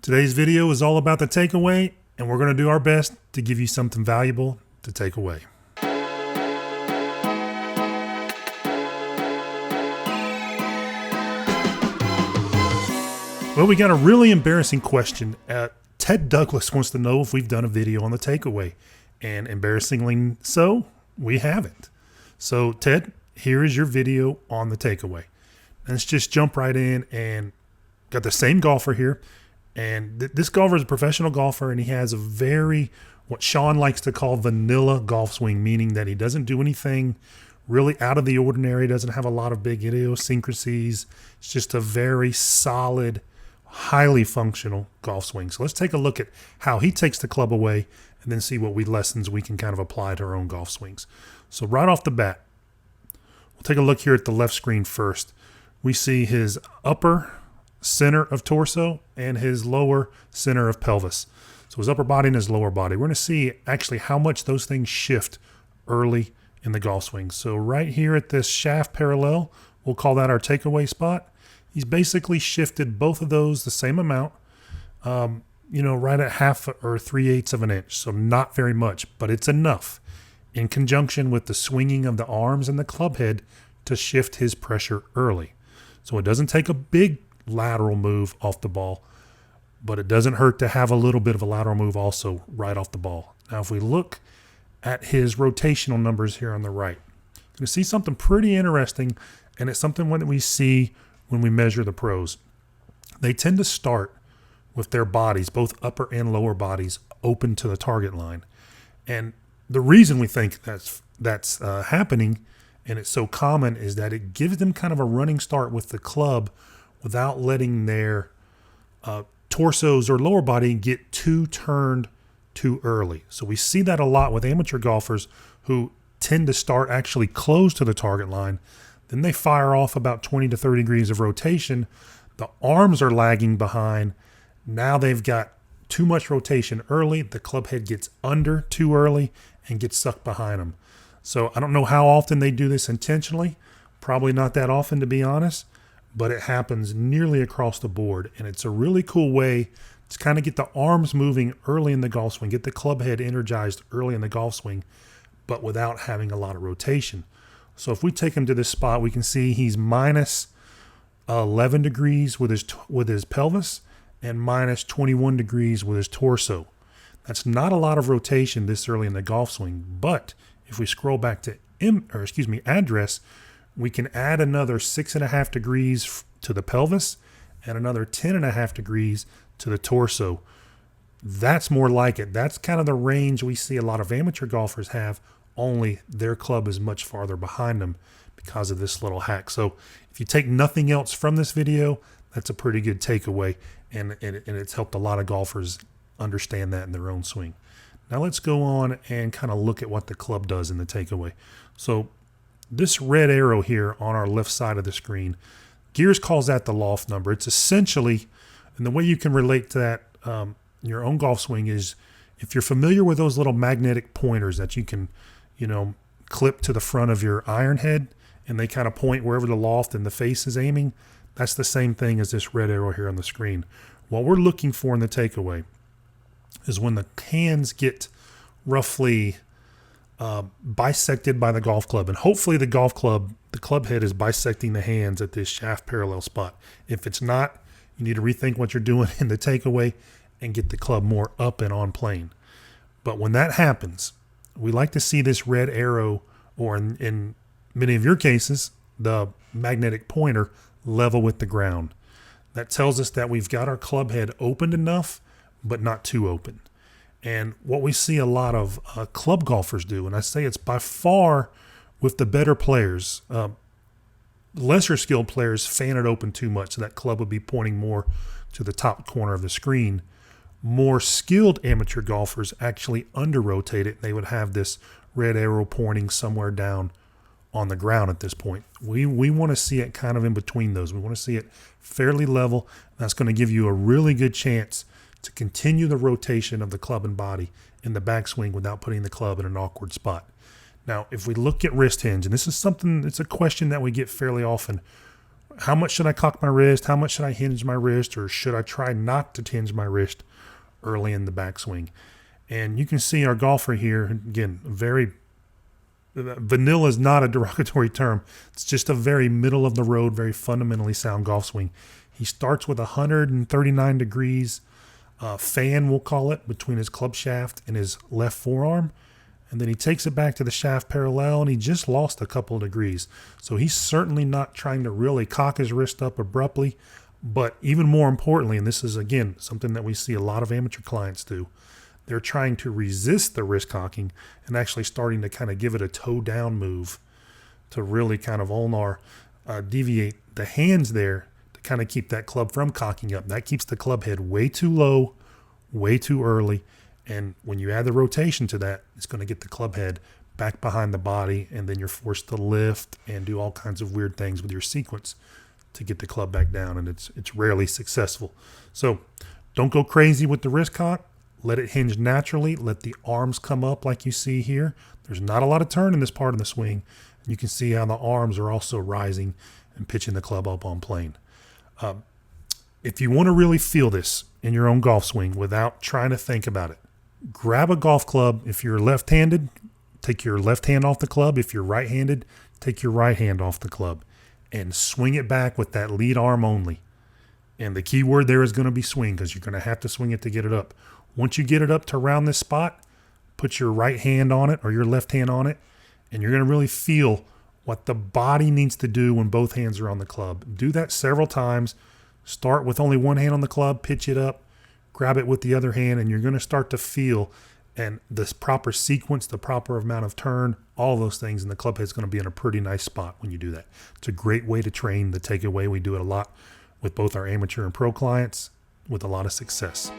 Today's video is all about the takeaway, and we're going to do our best to give you something valuable to take away. Well, we got a really embarrassing question. Ted Douglas wants to know if we've done a video on the takeaway, and embarrassingly so, we haven't. So Ted, here is your video on the takeaway. Let's just jump right in, and got the same golfer here. And this golfer is a professional golfer, and he has a very, what Sean likes to call vanilla golf swing, meaning that he doesn't do anything really out of the ordinary, doesn't have a lot of big idiosyncrasies. It's just a very solid, highly functional golf swing. So let's take a look at how he takes the club away and then see what lessons we can kind of apply to our own golf swings. So right off the bat, we'll take a look here at the left screen first. We see his upper center of torso and his lower center of pelvis. So his upper body and his lower body. We're going to see actually how much those things shift early in the golf swing. So right here at this shaft parallel, we'll call that our takeaway spot. He's basically shifted both of those the same amount, right at 1/2 or 3/8 of an inch. So not very much, but it's enough in conjunction with the swinging of the arms and the club head to shift his pressure early. So it doesn't take a big lateral move off the ball, but it doesn't hurt to have a little bit of a lateral move also right off the ball. Now, if we look at his rotational numbers here on the right, you're going to see something pretty interesting, and it's something that we see when we measure the pros. They tend to start with their bodies, both upper and lower bodies, open to the target line. And the reason we think that's happening, and it's so common, is that it gives them kind of a running start with the club without letting their torsos or lower body get too turned too early. So we see that a lot with amateur golfers who tend to start actually close to the target line. Then they fire off about 20 to 30 degrees of rotation. The arms are lagging behind. Now they've got too much rotation early. The club head gets under too early and gets sucked behind them. So I don't know how often they do this intentionally. Probably not that often, to be honest, but it happens nearly across the board. And it's a really cool way to kind of get the arms moving early in the golf swing, get the club head energized early in the golf swing, but without having a lot of rotation. So if we take him to this spot, we can see he's minus 11 degrees with his pelvis and minus 21 degrees with his torso. That's not a lot of rotation this early in the golf swing, but if we scroll back to address, we can add another 6.5 degrees to the pelvis and another 10.5 degrees to the torso. That's more like it. That's kind of the range we see a lot of amateur golfers have, only their club is much farther behind them because of this little hack. So if you take nothing else from this video, that's a pretty good takeaway, and it's helped a lot of golfers understand that in their own swing. Now let's go on and kind of look at what the club does in the takeaway. So this red arrow here on our left side of the screen, Gears calls that the loft number. It's essentially, and the way you can relate to that your own golf swing is, if you're familiar with those little magnetic pointers that you can clip to the front of your iron head, and they kind of point wherever the loft and the face is aiming, that's the same thing as this red arrow here on the screen. What we're looking for in the takeaway is when the hands get roughly bisected by the golf club, and hopefully the club head is bisecting the hands at this shaft parallel spot. If it's not, you need to rethink what you're doing in the takeaway and get the club more up and on plane. But when that happens, we like to see this red arrow, or in many of your cases, the magnetic pointer, level with the ground. That tells us that we've got our club head opened enough, but not too open. And what we see a lot of club golfers do, and I say it's by far with the better players, lesser skilled players fan it open too much, so that club would be pointing more to the top corner of the screen. More skilled amateur golfers actually under-rotate it. They would have this red arrow pointing somewhere down on the ground at this point. We want to see it kind of in between those. We want to see it fairly level. That's going to give you a really good chance to continue the rotation of the club and body in the backswing without putting the club in an awkward spot. Now, if we look at wrist hinge, and this is something, it's a question that we get fairly often. how much should I cock my wrist? How much should I hinge my wrist? Or should I try not to hinge my wrist early in the backswing? And you can see our golfer here, again, very vanilla is not a derogatory term. It's just a very middle of the road, very fundamentally sound golf swing. He starts with 139 degrees fan, we'll call it, between his club shaft and his left forearm. And then he takes it back to the shaft parallel, and he just lost a couple of degrees. So he's certainly not trying to really cock his wrist up abruptly. But even more importantly, and this is, again, something that we see a lot of amateur clients do, they're trying to resist the wrist cocking and actually starting to kind of give it a toe down move to really kind of ulnar deviate the hands there to kind of keep that club from cocking up. That keeps the club head way too low, way too early. And when you add the rotation to that, it's going to get the club head back behind the body, and then you're forced to lift and do all kinds of weird things with your sequence to get the club back down, and it's rarely successful. So don't go crazy with the wrist cock. Let it hinge naturally. Let the arms come up like you see here. There's not a lot of turn in this part of the swing. And you can see how the arms are also rising and pitching the club up on plane. If you want to really feel this in your own golf swing without trying to think about it, grab a golf club. If you're left-handed, take your left hand off the club. If you're right-handed, take your right hand off the club and swing it back with that lead arm only. And the key word there is going to be swing, because you're going to have to swing it to get it up. Once you get it up to around this spot, put your right hand on it or your left hand on it, and you're going to really feel what the body needs to do when both hands are on the club. Do that several times. Start with only one hand on the club, pitch it up, grab it with the other hand, and you're going to start to feel and this proper sequence, the proper amount of turn, all those things, and the club head's going to be in a pretty nice spot when you do that. It's a great way to train the takeaway. We do it a lot with both our amateur and pro clients with a lot of success.